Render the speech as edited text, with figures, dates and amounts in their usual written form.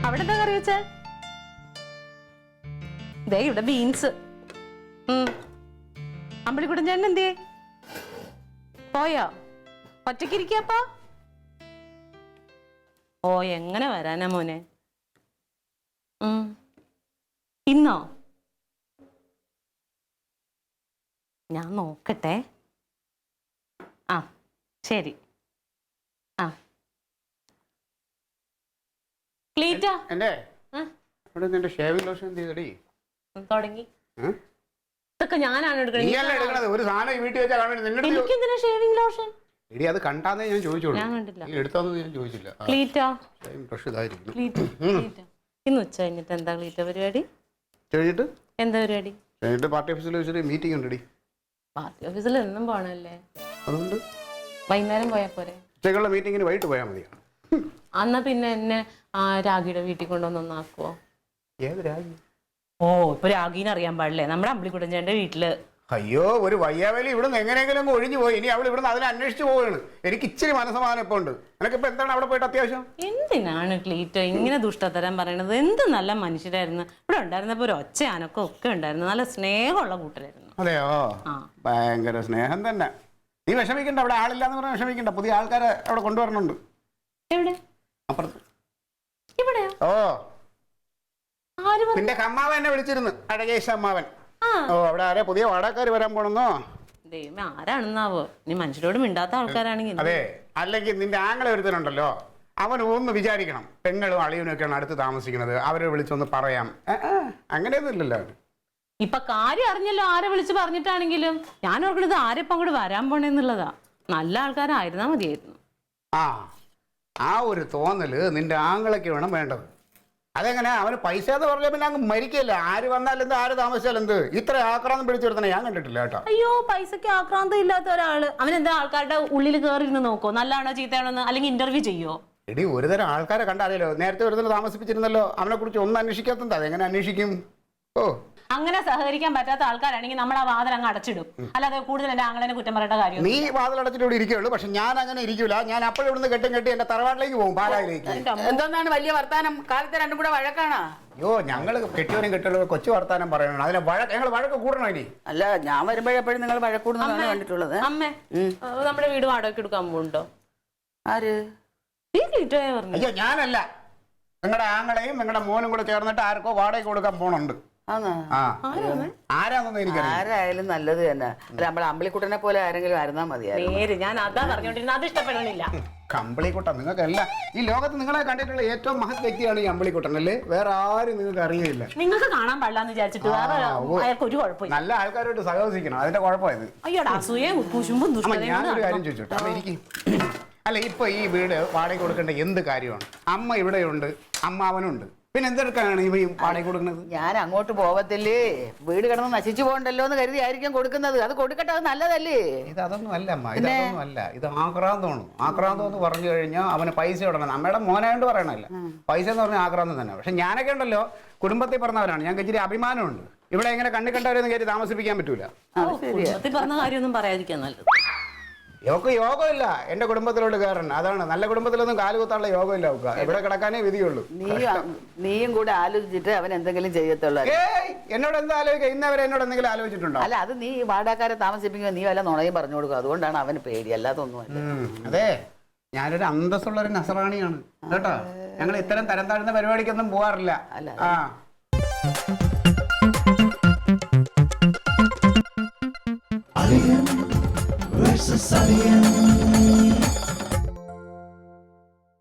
അവിടെ എന്താ കറി വെച്ചേ? ദേ ഇവിടെ ബീൻസ്. അമ്പളിക്കുട്ടൻ ചേട്ടൻ എന്തിയേ? പോയോ? ഒറ്റക്കിരിക്കപ്പാ? ഓ എങ്ങനെ വരാനാ മോനെ? ഇന്നോ? ഞാൻ നോക്കട്ടെ. ആ ശരി. ആ ക്ലീറ്റ തുടങ്ങി. ഇതൊക്കെ ഞാനാണ് എടുക്കണത്. ഒരു സാധനം വീട്ടിൽ വെച്ചാൽ എനിക്കെന്തിനാ ഷേവിംഗ് ലോഷൻ? അത് കണ്ടാന്നേ ഞാൻ ചോദിച്ചോളൂ. ഞാൻ കണ്ടില്ല. എടുത്താന്ന് ഞാൻ ചോദിച്ചില്ല. ക്ലീറ്റ ക്ലീറ്റ ഇന്ന് ഉച്ച കഴിഞ്ഞിട്ട് എന്താ ക്ലീറ്റ പരിപാടി? എന്താ പരിപാടി? പാർട്ടി ഓഫീസിൽ വെച്ചിട്ട് മീറ്റിംഗ് ഉണ്ടടി. പാർട്ടി ഓഫീസിൽ എന്നും പോണല്ലേ? അതുകൊണ്ട് വൈകുന്നേരം പോയാ പോരെ? ഉച്ചക്കുള്ള മീറ്റിങ്ങിന് വൈകിട്ട് പോയാൽ മതി. അന്നാ പിന്നെ എന്നെ രാഗിയുടെ വീട്ടിൽ കൊണ്ടുവന്നൊന്നാക്കുവോ? ഏത് രാഗി? ഓ ഇപ്പൊ രാഗീനെ അറിയാൻ പാടില്ലേ? നമ്മുടെ അമ്പിളിക്കുട്ടൻ ചേട്ടന്റെ വീട്ടില്. അയ്യോ ഒരു വയ്യാവേലി ഇവിടുന്ന് എങ്ങനെയെങ്കിലും ഒഴിഞ്ഞു പോയി. ഇനി അവൾ ഇവിടുന്ന് അതിനെ അന്വേഷിച്ചു പോവുകയാണ്. എനിക്ക് ഇച്ചിരി മനസ്സമാനം ഇപ്പൊ ഉണ്ട്. നിനക്കിപ്പോ എന്താണ് അവിടെ പോയിട്ട് അത്യാവശ്യം? എന്തിനാണ് ക്ലീറ്റോ ഇങ്ങനെ ദുഷ്ടത്തരം പറയണത്? എന്ത് നല്ല മനുഷ്യരായിരുന്നു. ഇവിടെ ഉണ്ടായിരുന്നപ്പോ ഒരു ഒച്ച അനക്കം ഒക്കെ ഉണ്ടായിരുന്നു. നല്ല സ്നേഹമുള്ള കൂട്ടരായിരുന്നു. അതെയോ? ഭയങ്കര സ്നേഹം തന്നെ. നീ വിഷമിക്കണ്ട. അവിടെ ആളില്ലാന്ന് പറഞ്ഞാൽ വിഷമിക്കണ്ട. പുതിയ ആൾക്കാരെ അവിടെ കൊണ്ടുവരണുണ്ട്. എവിടെ? അപ്പുറത്ത്. ഇവിടെയോ? ഓ നിന്റെ അമ്മാവൻ എന്നെ വിളിച്ചിരുന്നു. അഴകേശ അമ്മാവൻ. ഓ അവിടെ ആരെ പുതിയ വാടകക്കാർ വരാൻ പോണെന്നോ? ദൈവമേ ആരാണെന്നാവോ? നീ മനുഷ്യരോട് മിണ്ടാത്ത ആൾക്കാരാണെങ്കിൽ. അതെ, അല്ലെങ്കിൽ നിന്റെ ആങ്ങളെ ഒരുത്തനുണ്ടല്ലോ, അവൻ ഒന്ന് വിചാരിക്കണം. പെങ്ങളും അളിയനും ഒക്കെയാണ് അടുത്ത് താമസിക്കുന്നത്. അവരെ വിളിച്ചൊന്ന് പറയാം. അങ്ങനെയൊന്നും ഇല്ലല്ലോ. ഇപ്പൊ കാര്യം അറിഞ്ഞല്ലോ. ആരെ വിളിച്ച് പറഞ്ഞിട്ടാണെങ്കിലും ഞാൻ ഓർക്കണത് ആരെപ്പം അങ്ങോട്ട് വരാൻ പോണേന്നുള്ളതാ. നല്ല ആൾക്കാരായിരുന്നാ മതിയായിരുന്നു. ആ ഒരു തോന്നല് നിന്റെ ആങ്ങളൊക്കെ വേണം വേണ്ടത്. അതെങ്ങനെ? അവന് പൈസ എന്ന് പറഞ്ഞാൽ പിന്നെ അങ്ങ് മരിക്കല്ല. ആര് വന്നാലെന്ത്, ആര് താമസിച്ചാലെന്ത്? ഇത്ര ആക്രാന്തം പിടിച്ചെടുത്തന്നെ ഞാൻ കണ്ടിട്ടില്ല കേട്ടോ. അയ്യോ പൈസക്ക് ആക്രാന്തം ഇല്ലാത്ത ഒരാള് അവനെന്താ ആൾക്കാരുടെ ഉള്ളിൽ കയറിയിരുന്ന് നോക്കോ നല്ലതാണോ ചീത്തയാണോ അല്ലെങ്കിൽ ഇന്റർവ്യൂ ചെയ്യോ? എടി ഒരുതരം ആൾക്കാരെ കണ്ടറിയല്ലോ. നേരത്തെ ഒരുതരം താമസിപ്പിച്ചിരുന്നല്ലോ. അവനെ കുറിച്ച് ഒന്നും അന്വേഷിക്കാത്തത്. അതെങ്ങനെ അന്വേഷിക്കും? ഓ അങ്ങനെ സഹകരിക്കാൻ പറ്റാത്ത ആൾക്കാരാണെങ്കിൽ നമ്മൾ ആ വാതിൽ അങ്ങ് അടച്ചിടും. അല്ലാതെ കൂടുതൽ എന്റെ ആങ്ങളെ കുറ്റം പറയേണ്ട കാര്യം. നീ വാതിൽ അടച്ചിട്ട് ഇവിടെ ഇരിക്കുള്ളൂ. പക്ഷെ ഞാൻ അങ്ങനെ ഇരിക്കൂല. ഞാൻ അപ്പോഴും ഇവിടുന്ന് കെട്ടി എന്റെ തറവാട്ടിലേക്ക് പോകും, പാലായിലേക്ക്. എന്താണ് വലിയ വർത്താനം? കാലത്ത് രണ്ടും കൂടെ വഴക്കാണോ? അയ്യോ ഞങ്ങള് കെട്ടിയവനും കെട്ടിയുള്ളവരും കൊച്ചു വർത്താനം പറയണം. അതിനെ ഞങ്ങൾ വഴക്ക് കൂടണോ ഇനി? അല്ല, ഞാൻ വരുമ്പോഴെപ്പോഴും നിങ്ങൾ വഴക്കൂടുന്നതാണ് കണ്ടിട്ടുള്ളത്. അമ്മേ നമ്മുടെ വീട് വാടകയ്ക്ക് എടുക്കാൻ പോകുന്നുണ്ടോ? ആര്? അയ്യോ ഞാനല്ല, നിങ്ങളുടെ ആങ്ങളെയും നിങ്ങളുടെ മോനും കൂടെ ചേർന്നിട്ട് ആർക്കോ വാടകയ്ക്ക് കൊടുക്കാൻ പോണുണ്ട്. ആരാന്നൊന്നും എനിക്കറിയാം. ആരായാലും നല്ലത് തന്നെ. അല്ല നമ്മളെ അമ്പിളിക്കുട്ടനെ പോലെ ആരെങ്കിലും ആയിരുന്നാ മതിയായിരുന്നു. ഞാൻ അതാ പറഞ്ഞോണ്ടിരുന്നത്. അത് ഇഷ്ടപ്പെടണില്ല. അമ്പിളിക്കുട്ടൻ നിങ്ങൾക്കല്ല, ഈ ലോകത്ത് നിങ്ങളെ കണ്ടിട്ടുള്ള ഏറ്റവും മഹത് വ്യക്തിയാണ് ഈ അമ്പിളിക്കുട്ടൻ അല്ലേ? വേറെ ആരും നിങ്ങൾക്ക് അറിയില്ല. നിങ്ങൾക്ക് കാണാൻ പാടില്ലാന്ന് വിചാരിച്ചിട്ട് ഒരു കുഴപ്പമില്ല. നല്ല ആൾക്കാരോട്ട് സഹവസിക്കണം, അതിന്റെ കുഴപ്പമായത്. അയ്യോടാ അസൂയയും കുശുമ്പും ദുഷ്ടതയും. ഞാനൊരു കാര്യം ചോദിച്ചോട്ടെ അമ്മ, എനിക്ക് അല്ല ഇപ്പൊ ഈ വീട് വാടക കൊടുക്കേണ്ട എന്ത് കാര്യമാണ്? അമ്മ ഇവിടെയുണ്ട്, അമ്മാവനുണ്ട്, പിന്നെ എന്തെടുക്കാനാണ് ഈ വാടക കൊടുക്കുന്നത്? ഞാൻ അങ്ങോട്ട് പോവത്തില്ലേ, വീട് കിടന്ന് നശിച്ചു പോകണ്ടല്ലോ എന്ന് കരുതി ആയിരിക്കും കൊടുക്കുന്നത്. അത് കൊടുക്കട്ടെ, അത് നല്ലതല്ലേ? ഇത് അതൊന്നും അല്ല അമ്മ, ഇതൊന്നും അല്ല. ഇത് ആക്രാന്തമാണ്. ആക്രാന്തം എന്ന് പറഞ്ഞു കഴിഞ്ഞാൽ അവന് പൈസ ഇടണം. അമ്മയുടെ മോനായോണ്ട് പറയണല്ല, പൈസ എന്ന് പറഞ്ഞാൽ ആക്രാന്തം തന്നെ. പക്ഷെ ഞാനൊക്കെ ഉണ്ടല്ലോ കുടുംബത്തിൽ പറഞ്ഞവരാണ്. ഞങ്ങൾക്ക് ഇച്ചിരി അഭിമാനമുണ്ട്. ഇവിടെ എങ്ങനെ കണ്ണി കണ്ടവരൊന്നും കയറ്റി താമസിപ്പിക്കാൻ പറ്റൂല. പറഞ്ഞ കാര്യമൊന്നും പറയാതിരിക്കാൻ നല്ലത്. യോഗമില്ല എന്റെ കുടുംബത്തിലോട്ട് കയറണം. അതാണ്, നല്ല കുടുംബത്തിലൊന്നും കാലുകുത്താനുള്ള യോഗമില്ല. എവിടെ കിടക്കാനേ വിധിയുള്ളൂ. നീയും കൂടെ ആലോചിച്ചിട്ട് അവൻ എന്തെങ്കിലും ചെയ്യത്തുള്ളൂ. എന്നോട് എന്താ ആലോചിക്കുക? ഇന്നവരെ എന്നോട് എന്തെങ്കിലും ആലോചിച്ചിട്ടുണ്ടോ? അല്ല, അത് നീ വാടകക്കാരെ താമസിപ്പിക്കുക, നീ വല്ല നുണയും പറഞ്ഞു കൊടുക്കുക. അതുകൊണ്ടാണ് അവന് പേടി, അല്ലാതൊന്നുമല്ല. അതെ, ഞാനൊരു അന്തസ്സുള്ളൊരു നസറാണിയാണ് കേട്ടോ. ഞങ്ങൾ ഇത്തരം തരം താഴ്ന്ന പരിപാടിക്കൊന്നും പോവാറില്ല. Versus Alien.